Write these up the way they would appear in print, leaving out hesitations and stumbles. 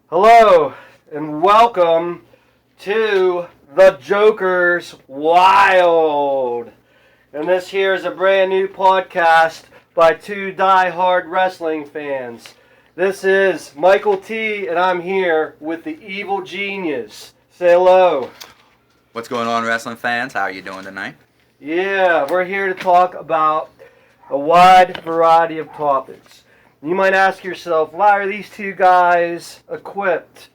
Hello and welcome to the Joker's Wild. And this here is a brand new podcast by two die-hard wrestling fans. This is Michael T. and I'm here with the Evil Genius. Say hello. What's going on, wrestling fans? How are you doing tonight? Yeah, we're here to talk about a wide variety of topics. You might ask yourself, why are these two guys equipped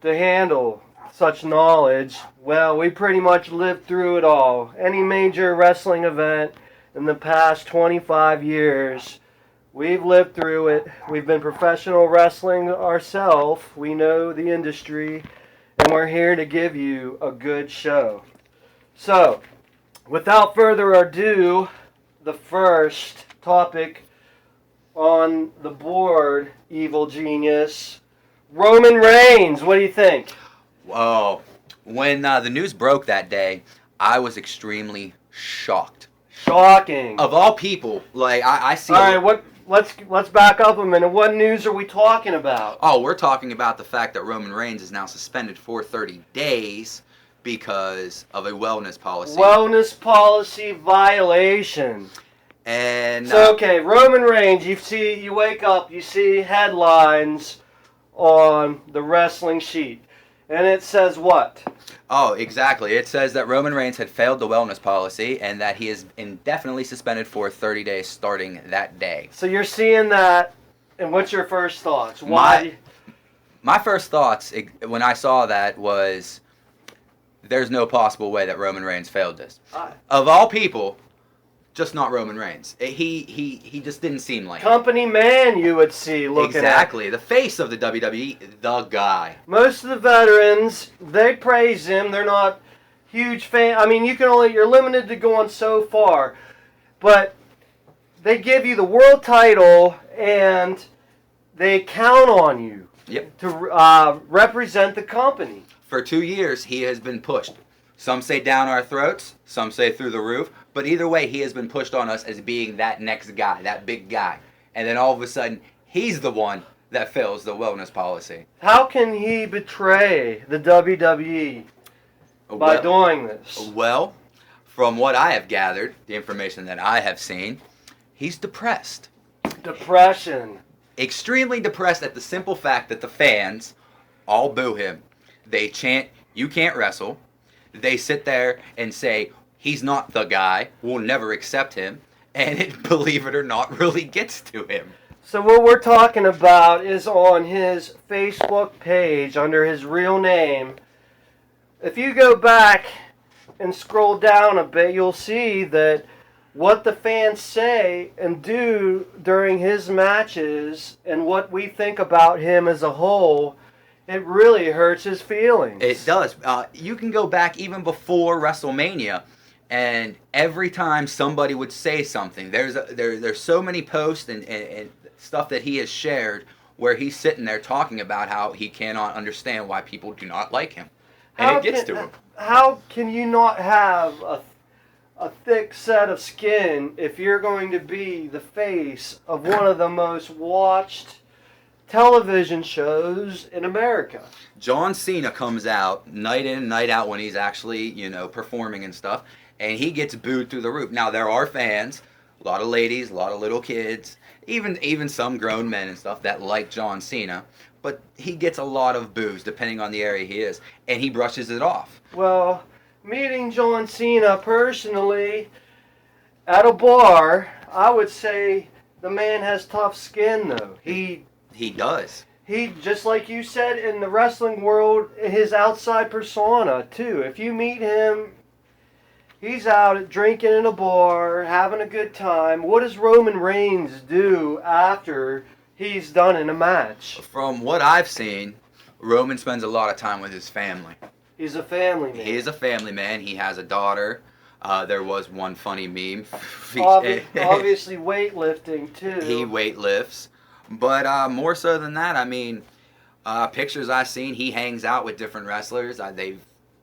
to handle such knowledge? Well, we pretty much lived through it all. Any major wrestling event in the past 25 years, we've lived through it. We've been professional wrestling ourselves. We know the industry, and we're here to give you a good show. So, without further ado, the first topic on the board, Evil Genius, Roman Reigns. What do you think? Whoa. When the news broke that day, I was extremely shocked. Shocking. Of all people, like I see. All right, let's back up a minute. What news are we talking about? Oh, we're talking about the fact that Roman Reigns is now suspended for 30 days because of a wellness policy. Wellness policy violation. And So, okay, Roman Reigns, you wake up, you see headlines on the wrestling sheet. And it says what? Oh, exactly. It says that Roman Reigns had failed the wellness policy and that he is indefinitely suspended for 30 days starting that day. So you're seeing that, and what's your first thoughts? My first thoughts when I saw that was, there's no possible way that Roman Reigns failed this. Of all people, just not Roman Reigns. He just didn't seem like company man you would see looking exactly. The face of the WWE, the guy. Most of the veterans, they praise him. They're not huge fan. I mean, you're limited to going so far, but they give you the world title and they count on you to represent the company. For 2 years, he has been pushed. Some say down our throats, some say through the roof, but either way, he has been pushed on us as being that next guy, that big guy. And then all of a sudden, he's the one that fails the wellness policy. How can he betray the WWE by doing this? Well, from what I have gathered, the information that I have seen, he's depressed. Depression. Extremely depressed at the simple fact that the fans all boo him. They chant, "You can't wrestle." They sit there and say, he's not the guy, we'll never accept him, and it, believe it or not, really gets to him. So what we're talking about is on his Facebook page under his real name. If you go back and scroll down a bit, you'll see that what the fans say and do during his matches and what we think about him as a whole, it really hurts his feelings. It does. You can go back even before WrestleMania, and every time somebody would say something, there's so many posts and stuff that he has shared where he's sitting there talking about how he cannot understand why people do not like him. And it gets to him. How can you not have a thick set of skin if you're going to be the face of one of the most watched television shows in America? John Cena comes out night in and night out when he's actually, performing and stuff, and he gets booed through the roof. Now, there are fans, a lot of ladies, a lot of little kids, even some grown men and stuff that like John Cena, but he gets a lot of boos depending on the area he is, and he brushes it off. Well, meeting John Cena personally at a bar, I would say the man has tough skin, though. He does. He, just like you said, in the wrestling world, his outside persona, too. If you meet him, he's out drinking in a bar, having a good time. What does Roman Reigns do after he's done in a match? From what I've seen, Roman spends a lot of time with his family. He's a family man. He is a family man. He has a daughter. There was one funny meme. Obviously weightlifting, too. He weightlifts. But more so than that, I mean, pictures I've seen, he hangs out with different wrestlers. They've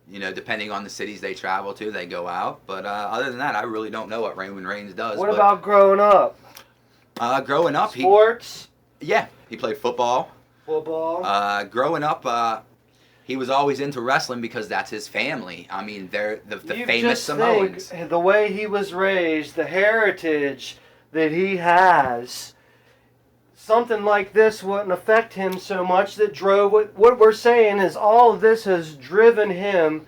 you know, depending on the cities they travel to, they go out. But other than that, I really don't know what Roman Reigns does. What about growing up? Growing up, sports? He played football. Football. Growing up, he was always into wrestling because that's his family. I mean, they're the You famous just Samoans. think the way he was raised, the heritage that he has, something like this wouldn't affect him so much that drove it. What we're saying is all of this has driven him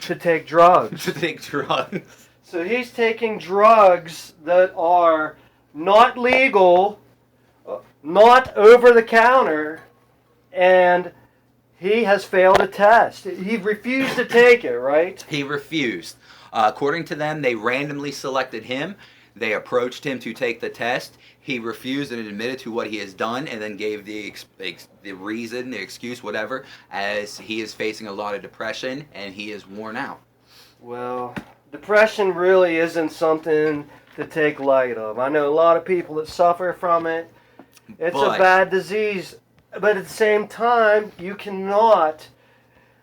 to take drugs. To take drugs. So he's taking drugs that are not legal, not over the counter, and he has failed a test. He refused to take it, right? He refused. According to them, they randomly selected him. They approached him to take the test. He refused and admitted to what he has done, and then gave the reason, the excuse, whatever, as he is facing a lot of depression and he is worn out. Well, depression really isn't something to take light of. I know a lot of people that suffer from it. It's a bad disease. But at the same time, you cannot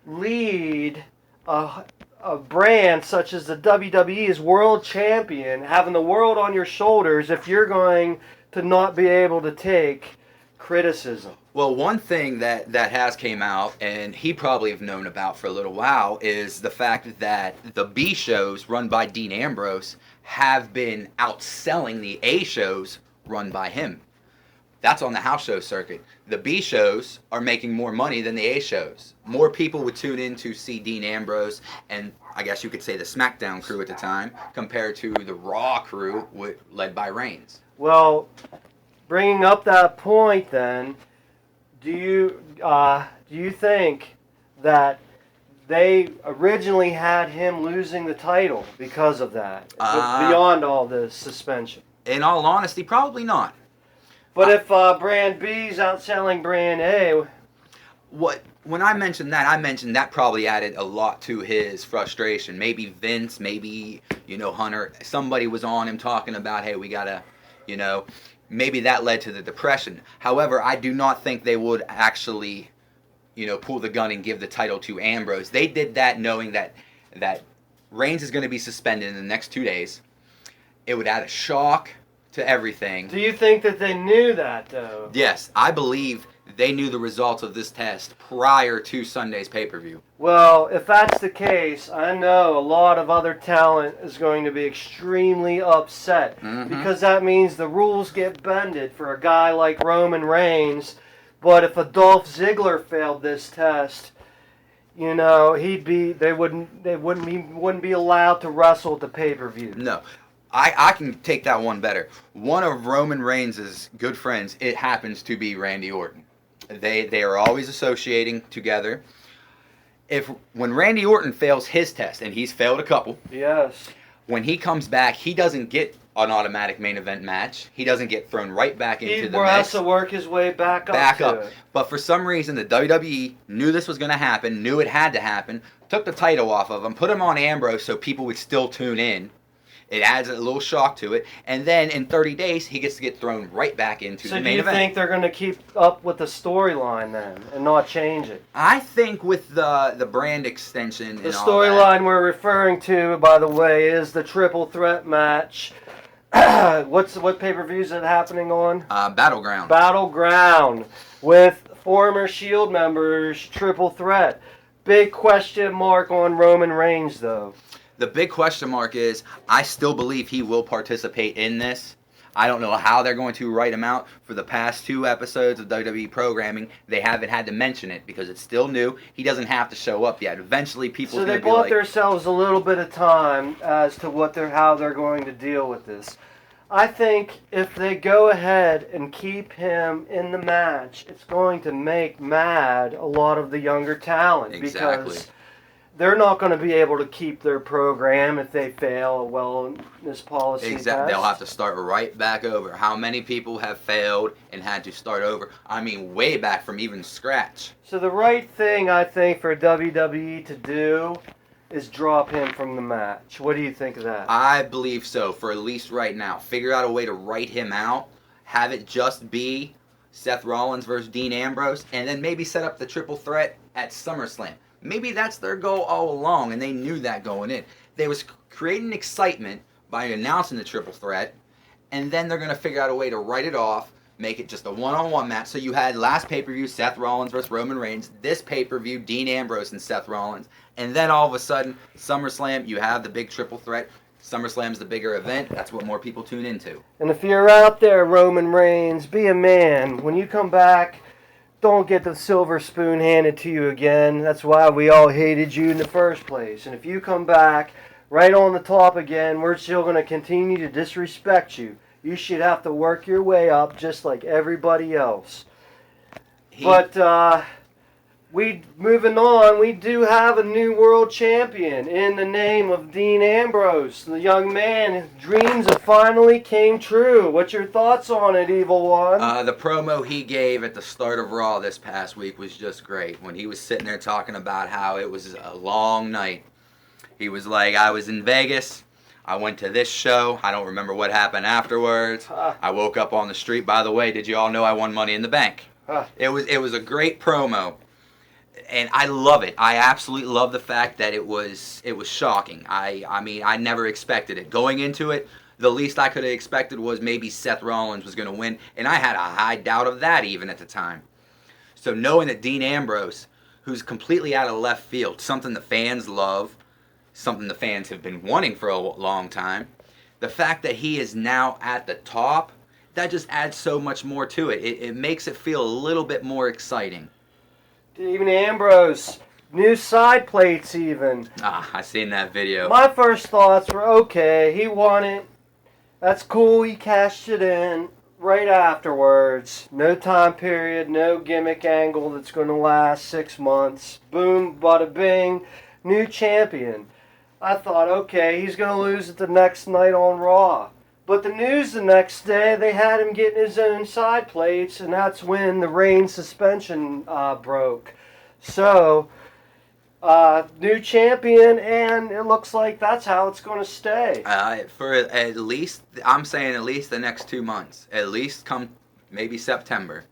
lead a brand such as the WWE as world champion, having the world on your shoulders, if you're going to not be able to take criticism. Well, one thing that has came out, and he probably have known about for a little while, is the fact that the B shows run by Dean Ambrose have been outselling the A shows run by him. That's on the house show circuit. The B shows are making more money than the A shows. More people would tune in to see Dean Ambrose and I guess you could say the SmackDown crew at the time compared to the Raw crew led by Reigns. Well, bringing up that point then, do you think that they originally had him losing the title because of that, beyond all this suspension? In all honesty, probably not. But if Brand B's outselling Brand A... When I mentioned that probably added a lot to his frustration. Maybe Vince, maybe, Hunter, somebody was on him talking about, hey, we gotta, maybe that led to the depression. However, I do not think they would actually, pull the gun and give the title to Ambrose. They did that knowing that Reigns is going to be suspended in the next 2 days. It would add a shock to everything. Do you think that they knew that, though? Yes, I believe they knew the results of this test prior to Sunday's pay-per-view. Well, if that's the case, I know a lot of other talent is going to be extremely upset because that means the rules get bended for a guy like Roman Reigns. But if Dolph Ziggler failed this test, they wouldn't be allowed to wrestle at the pay-per-view. No. I can take that one better. One of Roman Reigns' good friends, it happens to be Randy Orton. They are always associating together. When Randy Orton fails his test, and he's failed a couple, yes, when he comes back, he doesn't get an automatic main event match. He doesn't get thrown right back into the mix. He has to work his way back up. But for some reason, the WWE knew this was going to happen, knew it had to happen, took the title off of him, put him on Ambrose so people would still tune in. It adds a little shock to it. And then in 30 days, he gets to get thrown right back into the main event. So do you think they're going to keep up with the storyline then and not change it? I think with the brand extension the storyline we're referring to, by the way, is the triple threat match. What pay-per-view is it happening on? Battleground. Battleground with former Shield members, triple threat. Big question mark on Roman Reigns, though. The big question mark is, I still believe he will participate in this. I don't know how they're going to write him out. For the past 2 episodes of WWE programming, they haven't had to mention it because it's still new. He doesn't have to show up yet. Eventually, people are going to be like... So they bought themselves a little bit of time as to how they're going to deal with this. I think if they go ahead and keep him in the match, it's going to make mad a lot of the younger talent. Exactly. Because they're not going to be able to keep their program if they fail a wellness policy test. They'll have to start right back over. How many people have failed and had to start over? I mean, way back from even scratch. So the right thing, I think, for WWE to do is drop him from the match. What do you think of that? I believe so, for at least right now. Figure out a way to write him out. Have it just be Seth Rollins versus Dean Ambrose. And then maybe set up the triple threat at SummerSlam. Maybe that's their goal all along, and they knew that going in. They was creating excitement by announcing the triple threat, and then they're going to figure out a way to write it off, make it just a one-on-one match. So you had last pay-per-view Seth Rollins versus Roman Reigns, this pay-per-view Dean Ambrose and Seth Rollins, and then all of a sudden SummerSlam, you have the big triple threat. SummerSlam's the bigger event. That's what more people tune into. And if you're out there, Roman Reigns, be a man. When you come back, don't get the silver spoon handed to you again. That's why we all hated you in the first place. And if you come back right on the top again, we're still going to continue to disrespect you. You should have to work your way up just like everybody else. But moving on, we do have a new world champion in the name of Dean Ambrose. The young man, his dreams have finally came true. What's your thoughts on it, Evil One? The promo he gave at the start of Raw this past week was just great. When he was sitting there talking about how it was a long night. He was like, I was in Vegas. I went to this show. I don't remember what happened afterwards. I woke up on the street. By the way, did you all know I won Money in the Bank? It was a great promo. And I love it. I absolutely love the fact that it was shocking. I mean, I never expected it. Going into it, the least I could have expected was maybe Seth Rollins was going to win. And I had a high doubt of that even at the time. So knowing that Dean Ambrose, who's completely out of left field, something the fans love, something the fans have been wanting for a long time, the fact that he is now at the top, that just adds so much more to it. It makes it feel a little bit more exciting. Even Ambrose, new side plates even. I seen that video. My first thoughts were, okay, he won it. That's cool, he cashed it in right afterwards. No time period, no gimmick angle that's going to last 6 months. Boom, bada bing, new champion. I thought, okay, he's going to lose it the next night on Raw. But the news the next day, they had him getting his own side plates, and that's when the Reigns suspension broke. So, new champion, and it looks like that's how it's going to stay. For at least, I'm saying at least the next 2 months. At least come maybe September.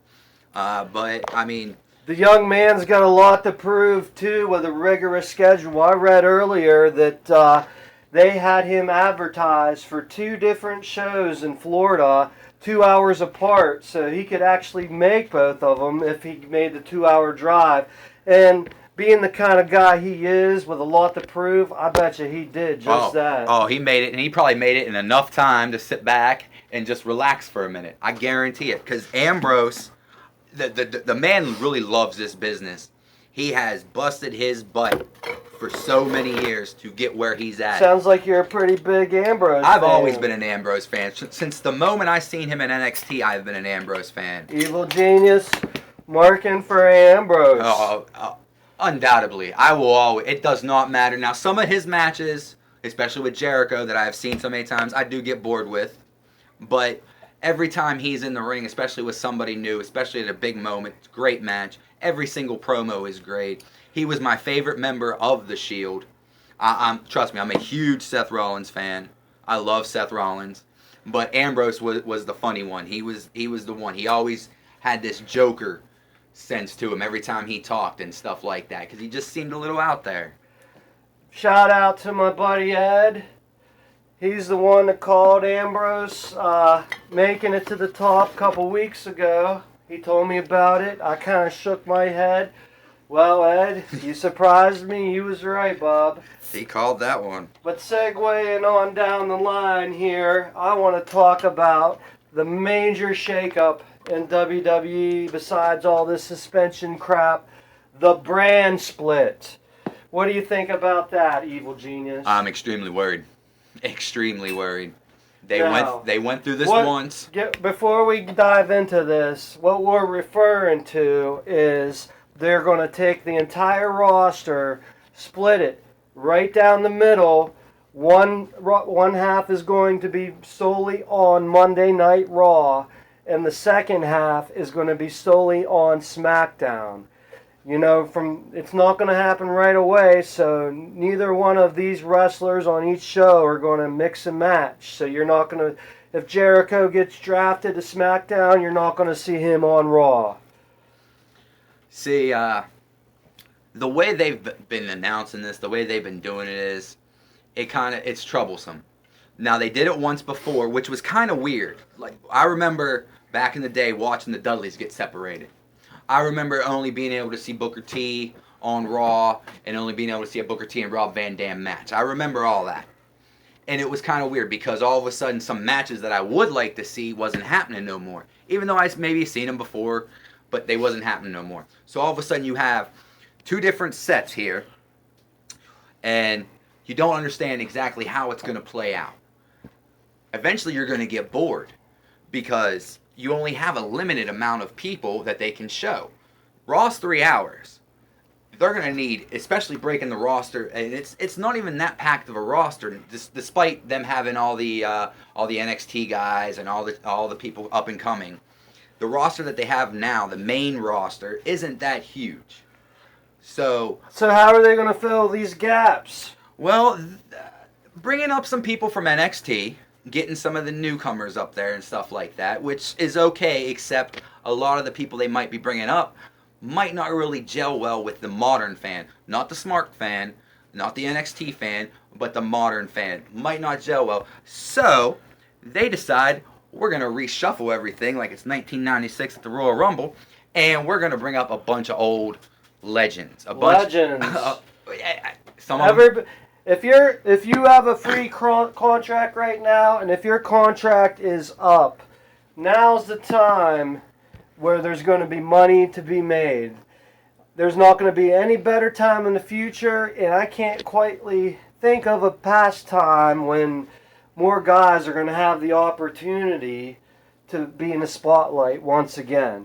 But, I mean... The young man's got a lot to prove, too, with a rigorous schedule. I read earlier that they had him advertised for 2 different shows in Florida, 2 hours apart, so he could actually make both of them if he made the 2-hour drive. And being the kind of guy he is, with a lot to prove, I bet you he did just that. Oh, he made it, and he probably made it in enough time to sit back and just relax for a minute. I guarantee it, because Ambrose... The man really loves this business. He has busted his butt for so many years to get where he's at. Sounds like you're a pretty big Ambrose fan. I've always been an Ambrose fan. Since the moment I seen him in NXT, I've been an Ambrose fan. Evil Genius, marking for Ambrose. Undoubtedly. I will always. It does not matter. Now, some of his matches, especially with Jericho, that I've seen so many times, I do get bored with. But... every time he's in the ring, especially with somebody new, especially at a big moment, great match. Every single promo is great. He was my favorite member of The Shield. Trust me, I'm a huge Seth Rollins fan. I love Seth Rollins. But Ambrose was the funny one. He was the one. He always had this Joker sense to him every time he talked and stuff like that, because he just seemed a little out there. Shout out to my buddy Ed. He's the one that called Ambrose making it to the top a couple weeks ago. He told me about it. I kind of shook my head. Well, Ed, you surprised me. You was right, Bob. He called that one. But segueing on down the line here, I want to talk about the major shakeup in WWE besides all this suspension crap, the brand split. What do you think about that, Evil Genius? I'm extremely worried. Extremely worried. They went through this once. Before we dive into this, what we're referring to is they're going to take the entire roster, split it right down the middle. One half is going to be solely on Monday Night Raw, and the second half is going to be solely on SmackDown. You know, it's not going to happen right away, so neither one of these wrestlers on each show are going to mix and match. So you're not going to, if Jericho gets drafted to SmackDown, you're not going to see him on Raw. See, the way they've been announcing this, the way they've been doing it is, it's troublesome. Now, they did it once before, which was kind of weird. Like, I remember back in the day watching the Dudleys get separated. I remember only being able to see Booker T on Raw and only being able to see a Booker T and Rob Van Dam match. I remember all that. And it was kind of weird because all of a sudden some matches that I would like to see wasn't happening no more. Even though I maybe seen them before, but they wasn't happening no more. So all of a sudden you have two different sets here, and you don't understand exactly how it's going to play out. Eventually you're going to get bored because you only have a limited amount of people that they can show. Raw's 3 hours. They're going to need, especially breaking the roster, and it's not even that packed of a roster, despite them having all the NXT guys and all the people up and coming. The roster that they have now, the main roster, isn't that huge. So how are they going to fill these gaps? Well, bringing up some people from NXT, getting some of the newcomers up there and stuff like that, which is okay, except a lot of the people they might be bringing up might not really gel well with the modern fan. Not the smart fan, not the NXT fan, but the modern fan. Might not gel well. So, they decide, we're going to reshuffle everything like it's 1996 at the Royal Rumble, and we're going to bring up a bunch of old legends. Legends. Some of them, if you have a free contract right now, and if your contract is up, now's the time where there's going to be money to be made. There's not going to be any better time in the future, and I can't quite think of a past time when more guys are going to have the opportunity to be in the spotlight once again.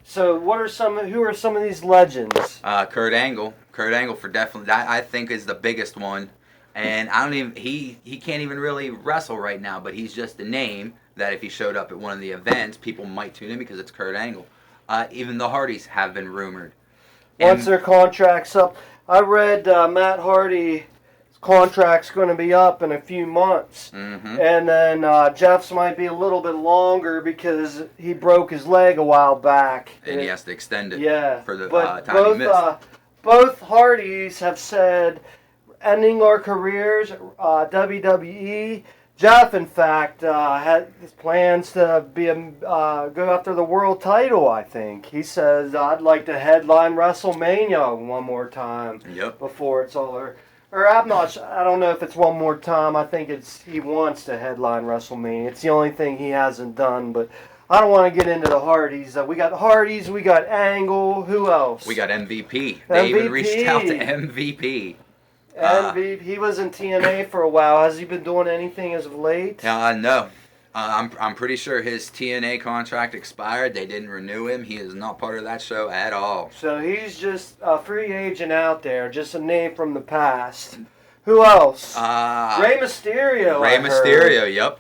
So who are some of these legends? Kurt Angle. Kurt Angle for definitely, I think is the biggest one. And he can't even really wrestle right now, but he's just a name that if he showed up at one of the events, people might tune in because it's Kurt Angle. Even the Hardys have been rumored. Once their contract's up, I read Matt Hardy's contract's going to be up in a few months. Mm-hmm. And then Jeff's might be a little bit longer because he broke his leg a while back. And he has to extend it for the but time he missed. Both Hardys have said, ending our careers, WWE. Jeff, in fact, had plans to go after the world title, I think. He says, I'd like to headline WrestleMania one more time before it's all over. Or I don't know if it's one more time. I think he wants to headline WrestleMania. It's the only thing he hasn't done, but I don't want to get into the Hardys. We got Hardys, we got Angle, who else? We got MVP. They even reached out to MVP. MVP. He was in TNA for a while. Has he been doing anything as of late? No. I'm pretty sure his TNA contract expired. They didn't renew him. He is not part of that show at all. So he's just a free agent out there, just a name from the past. Who else? Rey Mysterio. Yep.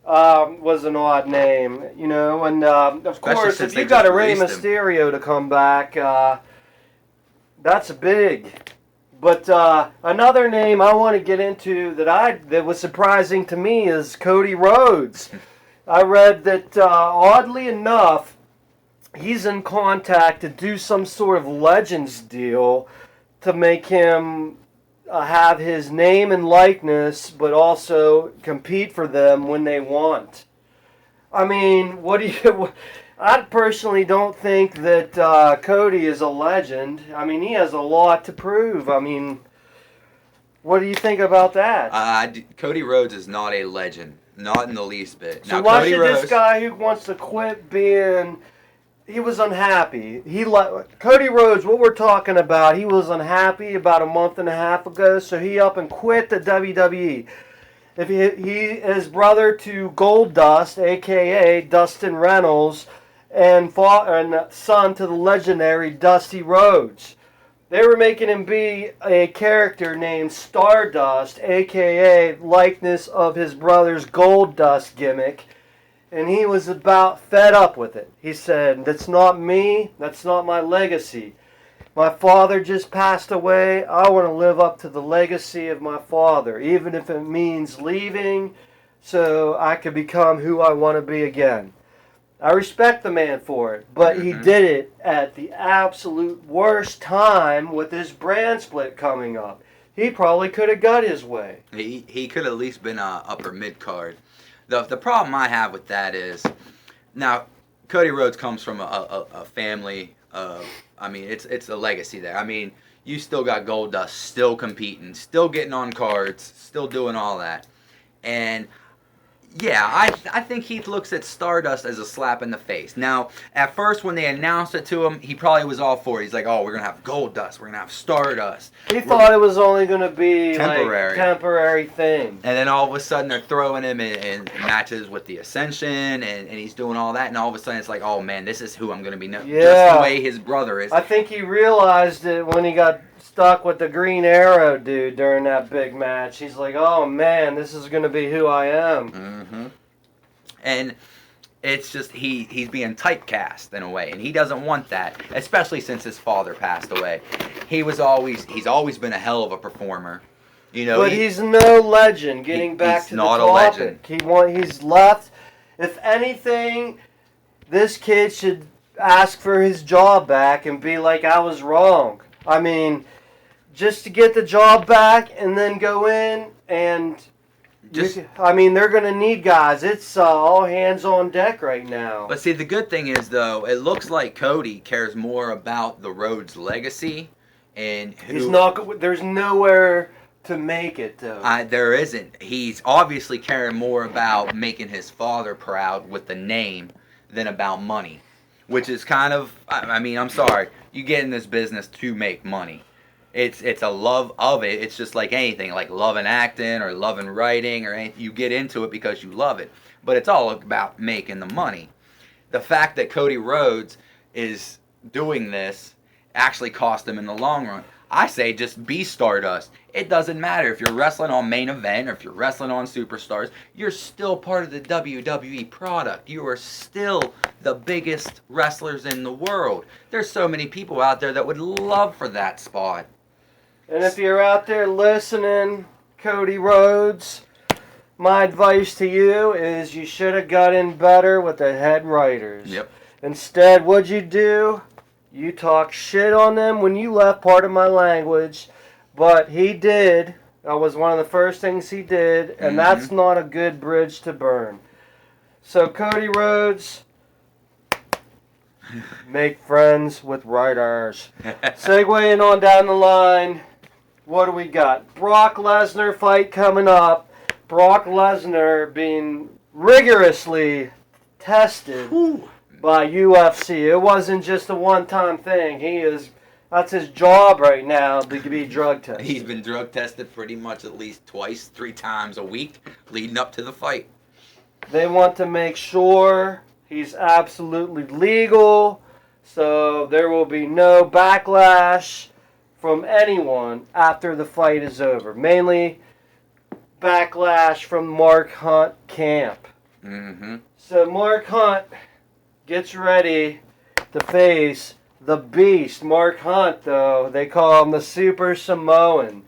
Was an odd name, and of course, if you got a Rey Mysterio to come back, that's big. But another name I want to get into that was surprising to me is Cody Rhodes. I read that oddly enough, he's in contact to do some sort of Legends deal to make him have his name and likeness, but also compete for them when they want. I mean, I personally don't think that Cody is a legend. I mean, he has a lot to prove. I mean, what do you think about that? Cody Rhodes is not a legend. Not in the least bit. So why should this guy who wants to quit being... He was unhappy. Cody Rhodes, what we're talking about, he was unhappy about a month and a half ago, so he up and quit the WWE. If he is brother to Goldust, a.k.a. Dustin Reynolds, and son to the legendary Dusty Rhodes. They were making him be a character named Stardust, a.k.a. likeness of his brother's Goldust gimmick, and he was about fed up with it. He said, that's not me, that's not my legacy. My father just passed away, I want to live up to the legacy of my father, even if it means leaving so I can become who I want to be again. I respect the man for it, but he did it at the absolute worst time with his brand split coming up. He probably could have got his way. He could have at least been a upper mid card. The problem I have with that is, now Cody Rhodes comes from a family of, I mean, it's a legacy there. I mean, you still got Goldust still competing, still getting on cards, still doing all that. And yeah, I think Heath looks at Stardust as a slap in the face. Now, at first when they announced it to him, he probably was all for it. He's like, oh, we're going to have Goldust, we're going to have Stardust. He thought it was only going to be temporary. like temporary thing. And then all of a sudden they're throwing him in matches with the Ascension, and he's doing all that, and all of a sudden it's like, oh man, this is who I'm going to be known. Yeah. Just the way his brother is. I think he realized it when he got stuck with the Green Arrow dude during that big match. He's like, oh man, this is going to be who I am. Mm-hmm. And it's just he's being typecast in a way, and he doesn't want that, especially since his father passed away. He's always been a hell of a performer. You know, but he's no legend. Getting back to the topic, he's left. If anything, this kid should ask for his job back and be like, I was wrong. I mean, just to get the job back and then go in and they're going to need guys. It's all hands on deck right now. But see, the good thing is, though, it looks like Cody cares more about the Rhodes legacy, and he's not. There's nowhere to make it, though. There isn't. He's obviously caring more about making his father proud with the name than about money, which is kind of. I mean, I'm sorry. You get in this business to make money. It's a love of it. It's just like anything, like loving acting or loving writing or anything. You get into it because you love it. But it's all about making the money. The fact that Cody Rhodes is doing this actually cost him in the long run. I say just be Stardust. It doesn't matter if you're wrestling on Main Event or if you're wrestling on Superstars. You're still part of the WWE product. You are still the biggest wrestlers in the world. There's so many people out there that would love for that spot. And if you're out there listening, Cody Rhodes, my advice to you is you should have got in better with the head writers. Yep. Instead, what'd you do? You talk shit on them when you left, part of my language. But he did. That was one of the first things he did. And that's not a good bridge to burn. So, Cody Rhodes, make friends with writers. Segueing on down the line. What do we got? Brock Lesnar fight coming up. Brock Lesnar being rigorously tested by UFC. It wasn't just a one-time thing. That's his job right now, to be drug tested. He's been drug tested pretty much at least twice, 3 times a week leading up to the fight. They want to make sure he's absolutely legal, so there will be no backlash from anyone after the fight is over. Mainly backlash from Mark Hunt camp. Mm-hmm. So Mark Hunt gets ready to face the Beast. Mark Hunt, though, they call him the Super Samoan.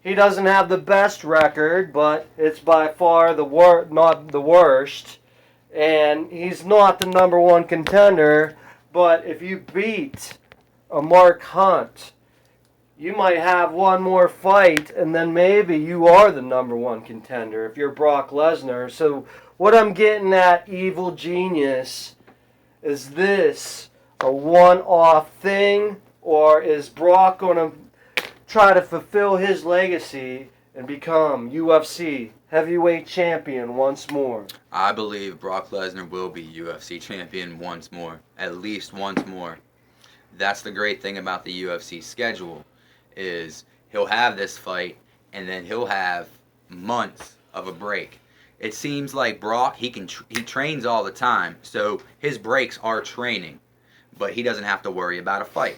He doesn't have the best record, but it's by far not the worst. And he's not the number one contender, but if you beat a Mark Hunt, you might have one more fight, and then maybe you are the number one contender if you're Brock Lesnar. So what I'm getting at, Evil Genius, is this a one-off thing, or is Brock going to try to fulfill his legacy and become UFC heavyweight champion once more? I believe Brock Lesnar will be UFC champion once more, at least once more. That's the great thing about the UFC schedule, is he'll have this fight and then he'll have months of a break. It seems like Brock, he trains all the time, so his breaks are training, but he doesn't have to worry about a fight.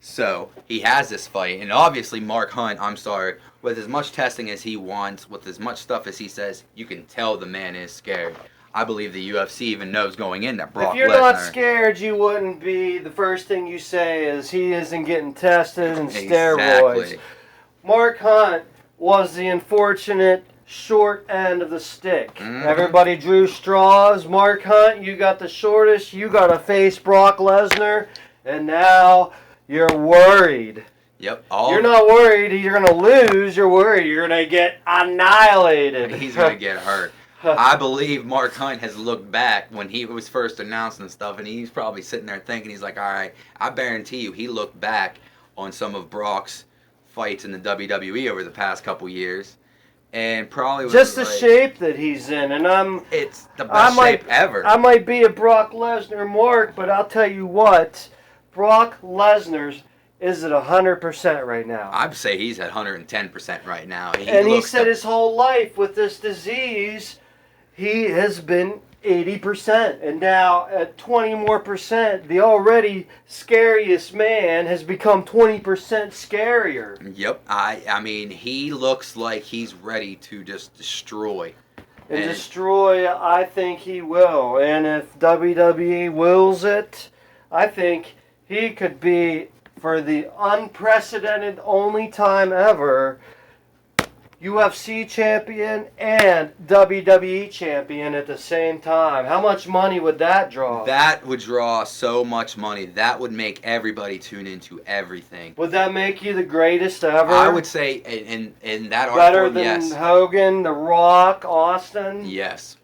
So he has this fight, and obviously Mark Hunt, I'm sorry, with as much testing as he wants, with as much stuff as he says, you can tell the man is scared. I believe the UFC even knows going in that Brock Lesnar. If you're not scared, you wouldn't be. The first thing you say is he isn't getting tested and steroids. Exactly. Mark Hunt was the unfortunate short end of the stick. Everybody drew straws. Mark Hunt, you got the shortest. You got to face Brock Lesnar, and now you're worried. Yep. You're not worried you're going to lose. You're worried you're going to get annihilated. He's going to get hurt. I believe Mark Hunt has looked back when he was first announced and stuff, and he's probably sitting there thinking, he's like, all right, I guarantee you he looked back on some of Brock's fights in the WWE over the past couple years, and probably was just the like, shape that he's in. And it's the best shape ever. I might be a Brock Lesnar mark, but I'll tell you what, Brock Lesnar's is at 100% right now. I'd say he's at 110% right now. He said his whole life with this disease, he has been 80%. And now at 20 more percent, the already scariest man has become 20% scarier. Yep. I mean, he looks like he's ready to just destroy. And destroy, I think he will. And if WWE wills it, I think he could be, for the unprecedented only time ever, UFC champion and WWE champion at the same time. How much money would that draw? That would draw so much money. That would make everybody tune into everything. Would that make you the greatest ever? I would say in that art better form, than yes. Hogan, The Rock, Austin? Yes.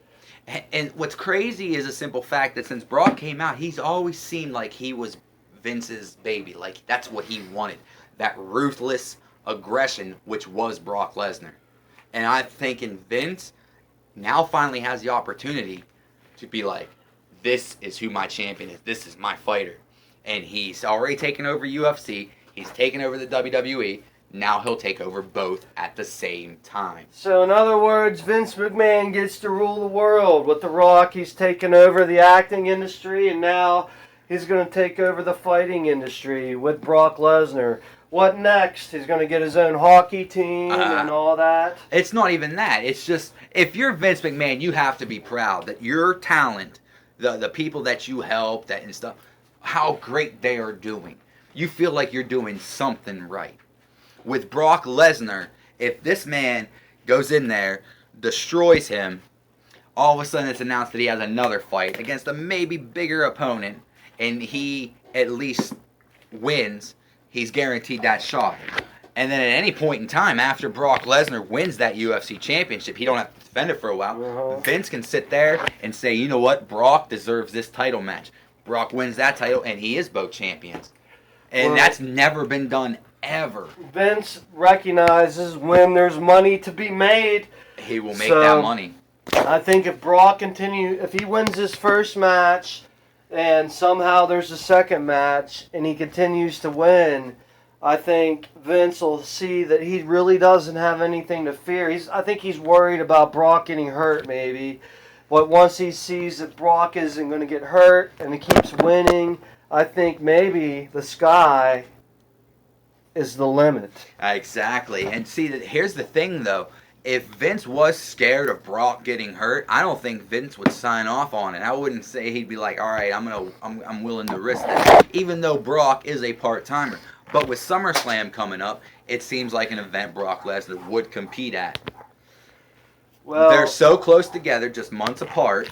And what's crazy is a simple fact that since Brock came out, he's always seemed like he was Vince's baby. Like, that's what he wanted. That ruthless aggression, which was Brock Lesnar. And I'm thinking Vince now finally has the opportunity to be like, this is who my champion is. This is my fighter. And he's already taken over UFC. He's taken over the WWE. Now he'll take over both at the same time. So in other words, Vince McMahon gets to rule the world. With The Rock, he's taken over the acting industry, and now he's going to take over the fighting industry with Brock Lesnar. What next? He's going to get his own hockey team and all that? It's not even that. It's just, if you're Vince McMahon, you have to be proud that your talent, the people that you helped and stuff, how great they are doing. You feel like you're doing something right. With Brock Lesnar, if this man goes in there, destroys him, all of a sudden it's announced that he has another fight against a maybe bigger opponent, and he at least wins, he's guaranteed that shot. And then at any point in time, after Brock Lesnar wins that UFC championship, he don't have to defend it for a while. Vince can sit there and say, you know what, Brock deserves this title match. Brock wins that title, and he is both champions. And that's never been done ever. Vince recognizes when there's money to be made. He will make that money. I think if he wins his first match, and somehow there's a second match, and he continues to win, I think Vince will see that he really doesn't have anything to fear. I think he's worried about Brock getting hurt, maybe. But once he sees that Brock isn't going to get hurt, and he keeps winning, I think maybe the sky is the limit. Exactly. And see, here's the thing, though. If Vince was scared of Brock getting hurt, I don't think Vince would sign off on it. I wouldn't say he'd be like, all right, I'm willing to risk this, even though Brock is a part-timer. But with SummerSlam coming up, it seems like an event Brock Lesnar would compete at. Well, they're so close together, just months apart.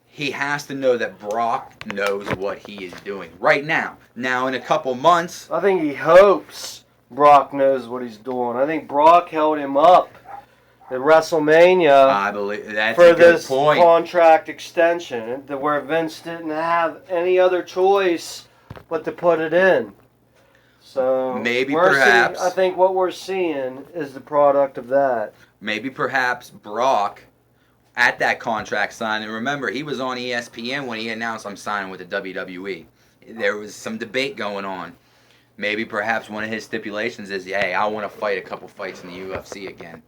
He has to know that Brock knows what he is doing right now. Now, in a couple months, I think he hopes Brock knows what he's doing. I think Brock held him up at WrestleMania. I believe that's for a good this point. Contract extension, where Vince didn't have any other choice but to put it in. So maybe perhaps I think what we're seeing is the product of that. Maybe perhaps Brock, at that contract signing, remember he was on ESPN when he announced, I'm signing with the WWE. There was some debate going on. Maybe perhaps one of his stipulations is, hey, I want to fight a couple fights in the UFC again.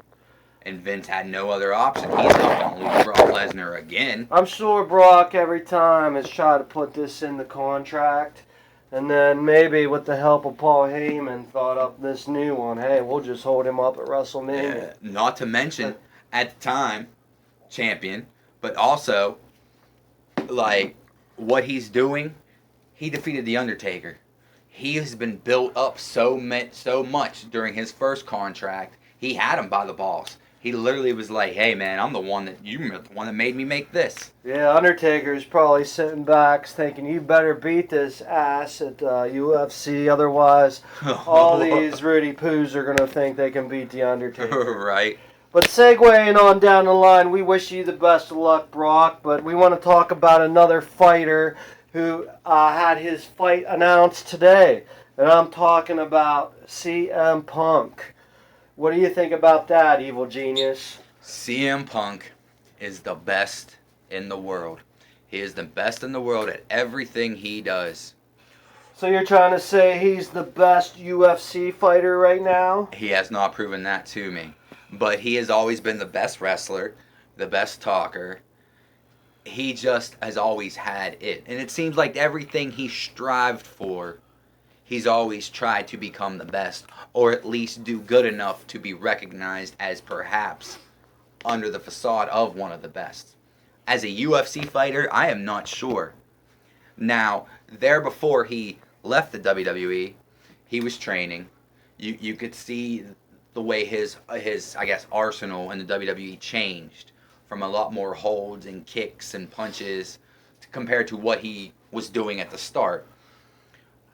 And Vince had no other option. He's not going to lose Brock Lesnar again. I'm sure Brock every time has tried to put this in the contract. And then maybe with the help of Paul Heyman thought up this new one. Hey, we'll just hold him up at WrestleMania. Not to mention, at the time, champion, but also, like, what he's doing, he defeated The Undertaker. He has been built up so much during his first contract. He had him by the balls. He literally was like, "Hey man, I'm the one that made me make this." Yeah, Undertaker's probably sitting back thinking, "You better beat this ass at UFC, otherwise all these Rudy Poos are gonna think they can beat the Undertaker." Right. But segueing on down the line, we wish you the best of luck, Brock. But we want to talk about another fighter who had his fight announced today. And I'm talking about CM Punk. What do you think about that, Evil Genius? CM Punk is the best in the world. He is the best in the world at everything he does. So you're trying to say he's the best UFC fighter right now? He has not proven that to me. But he has always been the best wrestler, the best talker. He just has always had it. And it seems like everything he strived for, he's always tried to become the best. Or at least do good enough to be recognized as perhaps under the facade of one of the best. As a UFC fighter, I am not sure. Now, there before he left the WWE, he was training. You could see the way his I guess arsenal in the WWE changed from a lot more holds and kicks and punches compared to what he was doing at the start.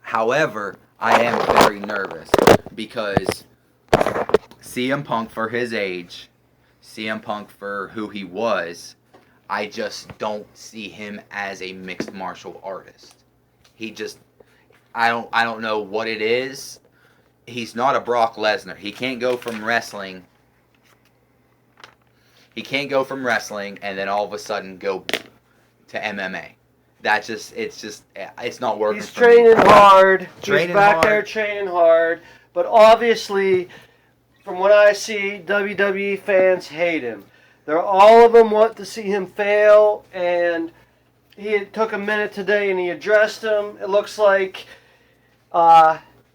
However, I am very nervous because CM Punk for his age, CM Punk for who he was, I just don't see him as a mixed martial artist. He just I don't know what it is. He's not a Brock Lesnar. He can't go from wrestling. He can't go from wrestling and then all of a sudden go to MMA. It's not working. He's for me. training hard. Training He's back hard. there training hard. But obviously, from what I see, WWE fans hate him. All of them want to see him fail, and he took a minute today and he addressed him. It looks like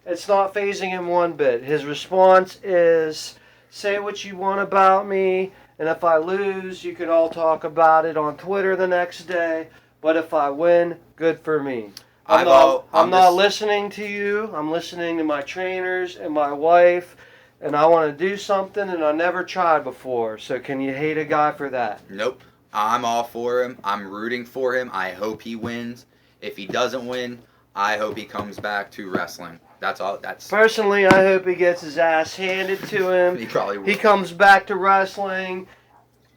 it's not phasing him one bit. His response is, say what you want about me, and if I lose, you can all talk about it on Twitter the next day. But if I win, good for me. I'm not listening to you. I'm listening to my trainers and my wife, and I want to do something, and I never tried before. So can you hate a guy for that? Nope. I'm all for him. I'm rooting for him. I hope he wins. If he doesn't win, I hope he comes back to wrestling. That's all. Personally, I hope he gets his ass handed to him. He probably will. He comes back to wrestling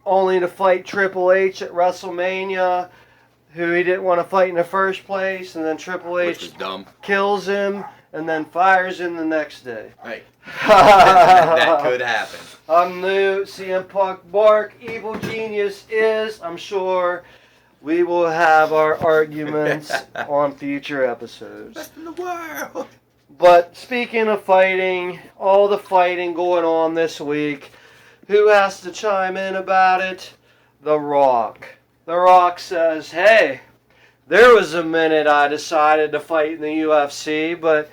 only to fight Triple H at WrestleMania, who he didn't want to fight in the first place, and then Triple H Which was dumb. kills him and then fires him the next day. Right. that could happen. I'm new. CM Punk Bark, Evil Genius is, I'm sure we will have our arguments on future episodes. Best in the world. But speaking of fighting, all the fighting going on this week, who has to chime in about it? The Rock. The Rock says, hey, there was a minute I decided to fight in the UFC, but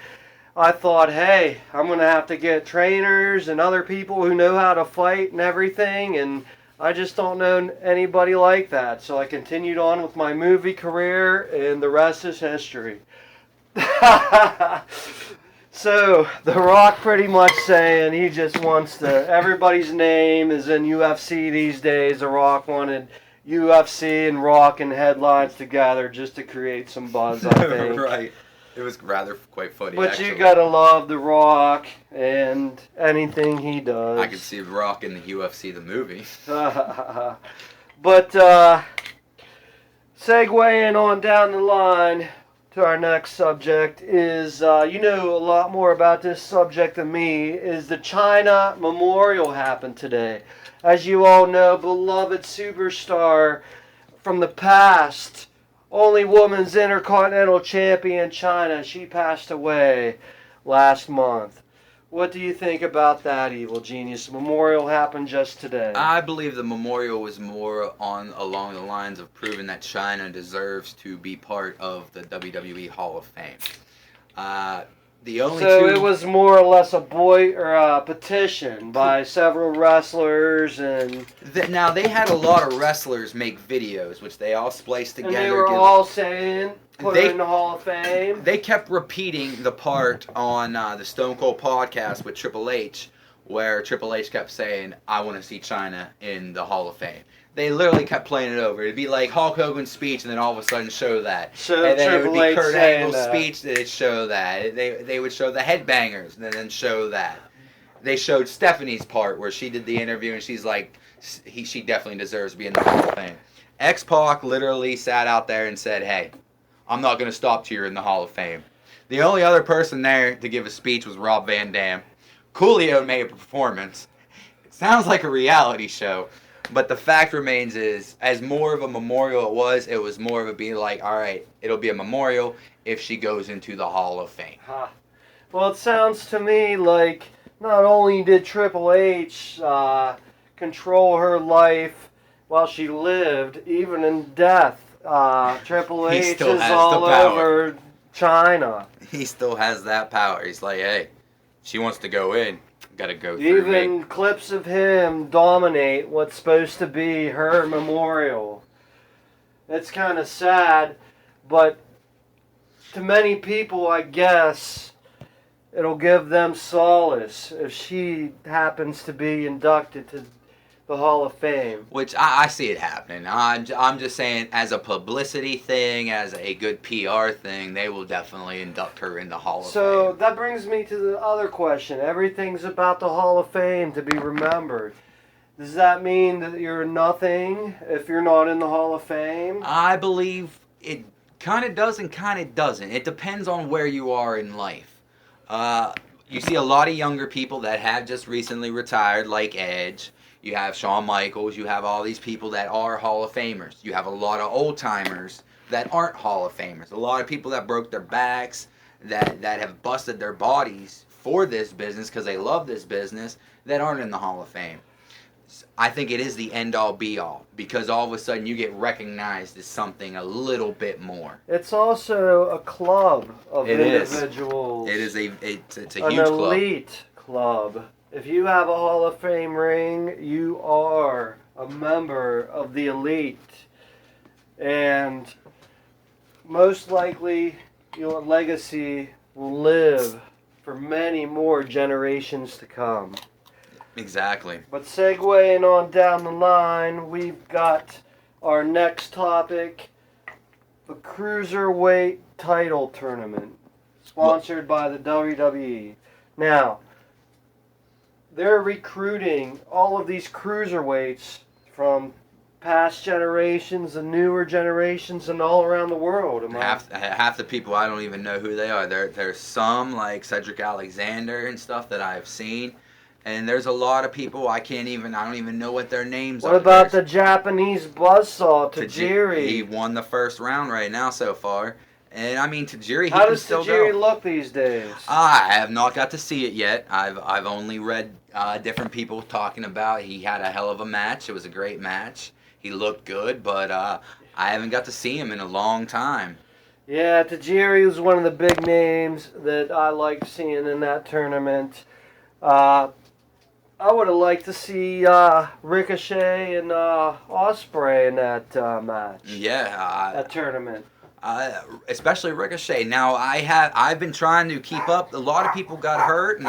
I thought, hey, I'm going to have to get trainers and other people who know how to fight and everything, and I just don't know anybody like that. So I continued on with my movie career, and the rest is history. So, The Rock pretty much saying he just wants to, everybody's name is in UFC these days. The Rock wanted UFC and Rock and headlines together just to create some buzz, I think. Right. It was rather quite funny, But actually. you gotta love The Rock and anything he does. I could see The Rock in the UFC, the movie. But, segueing on down the line to our next subject is, you know a lot more about this subject than me, is the China Memorial happened today. As you all know, beloved superstar from the past, only women's intercontinental champion China, she passed away last month. What do you think about that, Evil Genius? Memorial happened just today. I believe the memorial was more along the lines of proving that China deserves to be part of the WWE Hall of Fame. It was more or less a petition by several wrestlers, and now they had a lot of wrestlers make videos, which they all spliced together. And they were all saying, put her in the Hall of Fame. They kept repeating the part on the Stone Cold podcast with Triple H, where Triple H kept saying, I want to see China in the Hall of Fame. They literally kept playing it over. It'd be like Hulk Hogan's speech, and then all of a sudden show that. And then it would be Kurt Angle's speech, they'd show that. They would show the headbangers, and then show that. they showed Stephanie's part where she did the interview and she's like, she definitely deserves to be in the Hall of Fame. X-Pac literally sat out there and said, hey, I'm not going to stop till you're in the Hall of Fame. The only other person there to give a speech was Rob Van Dam. Coolio made a performance. It sounds like a reality show. But the fact remains is, as more of a memorial it was more of a be like, all right, it'll be a memorial if she goes into the Hall of Fame. Huh. Well, it sounds to me like not only did Triple H control her life while she lived, even in death, Triple H is all over China. He still has that power. He's like, hey, she wants to go in. Gotta go through Even me. clips of him dominate what's supposed to be her memorial. It's kind of sad, but to many people, I guess, it'll give them solace if she happens to be inducted to the Hall of Fame. Which I see it happening. I'm just saying, as a publicity thing, as a good PR thing, they will definitely induct her in the Hall of Fame. So that brings me to the other question. Everything's about the Hall of Fame to be remembered. Does that mean that you're nothing if you're not in the Hall of Fame? I believe it kind of does and kind of doesn't. It depends on where you are in life. You see a lot of younger people that have just recently retired, like Edge. You have Shawn Michaels. You have all these people that are Hall of Famers. You have a lot of old timers that aren't Hall of Famers. A lot of people that broke their backs, that have busted their bodies for this business because they love this business, that aren't in the Hall of Fame. I think it is the end-all, be-all, because all of a sudden you get recognized as something a little bit more. It's also a club of individuals. It is it's a huge club. An elite club. If you have a Hall of Fame ring, you are a member of the elite. And most likely your legacy will live for many more generations to come. Exactly. But segueing on down the line, we've got our next topic, the Cruiserweight title tournament, sponsored by the WWE. Now, they're recruiting all of these cruiserweights from past generations and newer generations and all around the world. Half the people, I don't even know who they are. There's some like Cedric Alexander and stuff that I've seen. And there's a lot of people I don't even know what their names are. What about the Japanese buzzsaw, Tajiri? He won the first round right now so far. And I mean, Tajiri, how does Tajiri look these days? I have not got to see it yet. I've only read different people talking about he had a hell of a match. It was a great match. He looked good, but I haven't got to see him in a long time. Yeah, Tajiri was one of the big names that I liked seeing in that tournament. I would have liked to see Ricochet and Ospreay in that match. Yeah, that tournament. Especially Ricochet. Now I've been trying to keep up. A lot of people got hurt.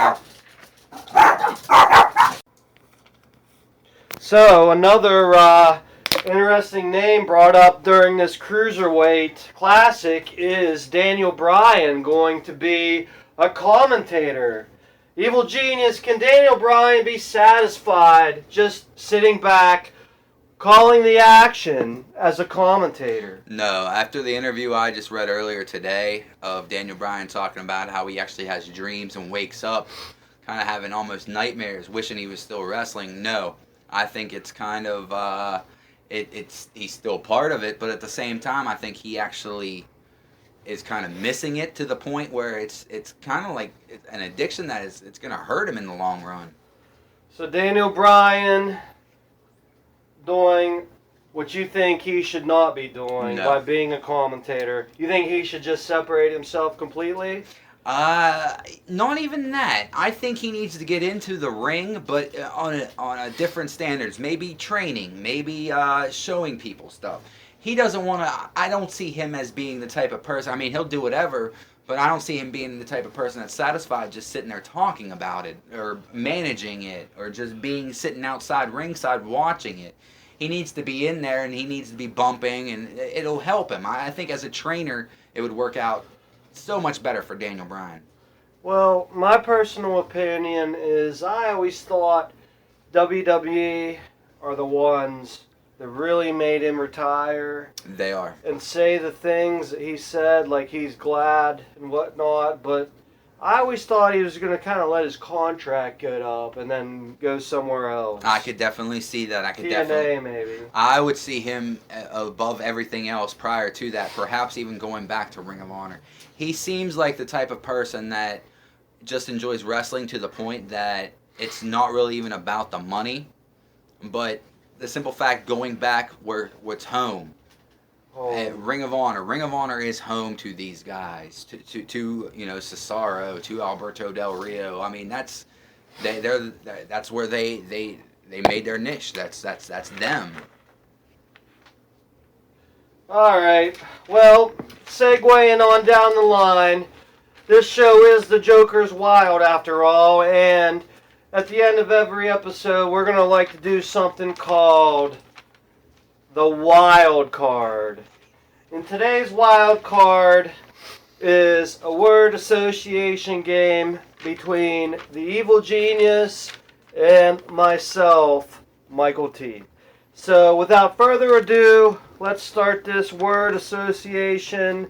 So another interesting name brought up during this Cruiserweight Classic is Daniel Bryan going to be a commentator. Evil Genius, can Daniel Bryan be satisfied just sitting back, calling the action as a commentator? No. After the interview I just read earlier today of Daniel Bryan talking about how he actually has dreams and wakes up kind of having almost nightmares, wishing he was still wrestling, no. I think it's kind of, he's still part of it, but at the same time, I think he actually is kind of missing it to the point where it's kind of like an addiction that it's going to hurt him in the long run. So Daniel Bryan doing what you think he should not be doing by being a commentator. You think he should just separate himself completely? Not even that. I think he needs to get into the ring, but on a different standards. Maybe training, maybe showing people stuff. He doesn't want to. I don't see him as being the type of person. I mean, he'll do whatever, but I don't see him being the type of person that's satisfied just sitting there talking about it or managing it or just sitting outside ringside watching it. He needs to be in there and he needs to be bumping, and it'll help him. I think as a trainer, it would work out so much better for Daniel Bryan. Well, my personal opinion is I always thought WWE are the ones that really made him retire They are. and say the things that he said, like he's glad and whatnot. But I always thought he was going to kind of let his contract get up and then go somewhere else. I could definitely see that. TNA maybe. I would see him above everything else prior to that, perhaps even going back to Ring of Honor. He seems like the type of person that just enjoys wrestling to the point that it's not really even about the money, but the simple fact going back where what's home. Ring of Honor. Ring of Honor is home to these guys, to Cesaro, to Alberto Del Rio. I mean, that's where they made their niche. That's them. All right. Well, segueing on down the line, this show is the Joker's Wild after all, and at the end of every episode, we're going to like to do something called the Wild Card. And today's Wild Card is a word association game between the Evil Genius and myself, Michael T. So without further ado, let's start this word association.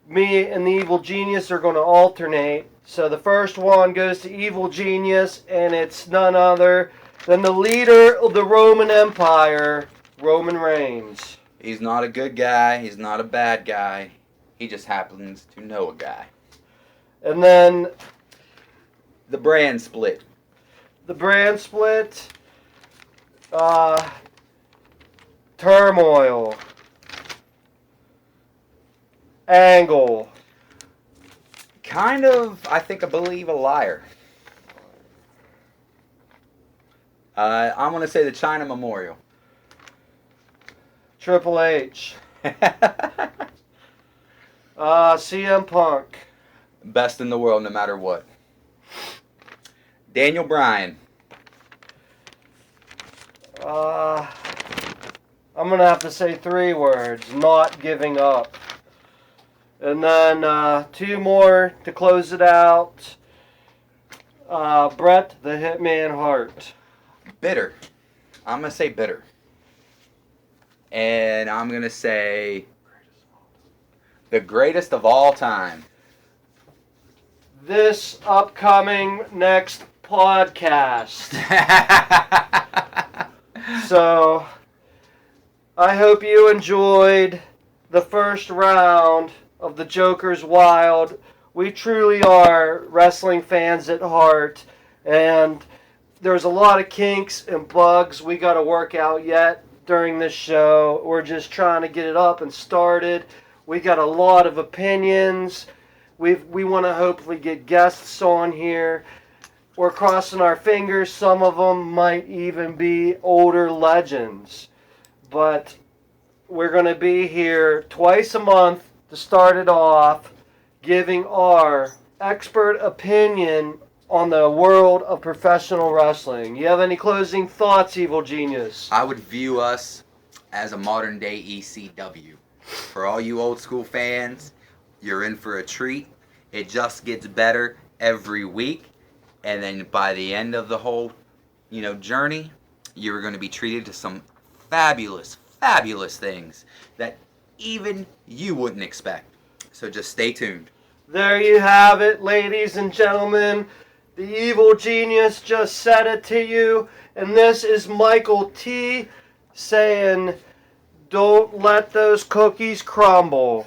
Me and the Evil Genius are going to alternate. So the first one goes to Evil Genius, and it's none other than the leader of the Roman Empire, Roman Reigns. He's not a good guy. He's not a bad guy. He just happens to know a guy. And then the brand split. The brand split. Turmoil. Angle. Kind of, I believe, a liar. I'm going to say the China Memorial. Triple H. CM Punk. Best in the world, no matter what. Daniel Bryan. I'm going to have to say 3 words. Not giving up. And then 2 more to close it out. Bret the Hitman Hart. Bitter. I'm going to say bitter. And I'm going to say the greatest of all time. This upcoming next podcast. So, I hope you enjoyed the first round of the Joker's Wild. We truly are wrestling fans at heart, and there's a lot of kinks and bugs we got to work out yet during this show. We're just trying to get it up and started. We got a lot of opinions. We want to hopefully get guests on here. We're crossing our fingers. Some of them might even be older legends. But we're going to be here twice a month to start it off, giving our expert opinion on the world of professional wrestling. You have any closing thoughts, Evil Genius? I would view us as a modern day ECW. For all you old school fans, you're in for a treat. It just gets better every week. And then by the end of the whole, journey, you're going to be treated to some fabulous, fabulous things that even you wouldn't expect. So just stay tuned. There you have it, ladies and gentlemen. The Evil Genius just said it to you. And this is Michael T. saying, don't let those cookies crumble.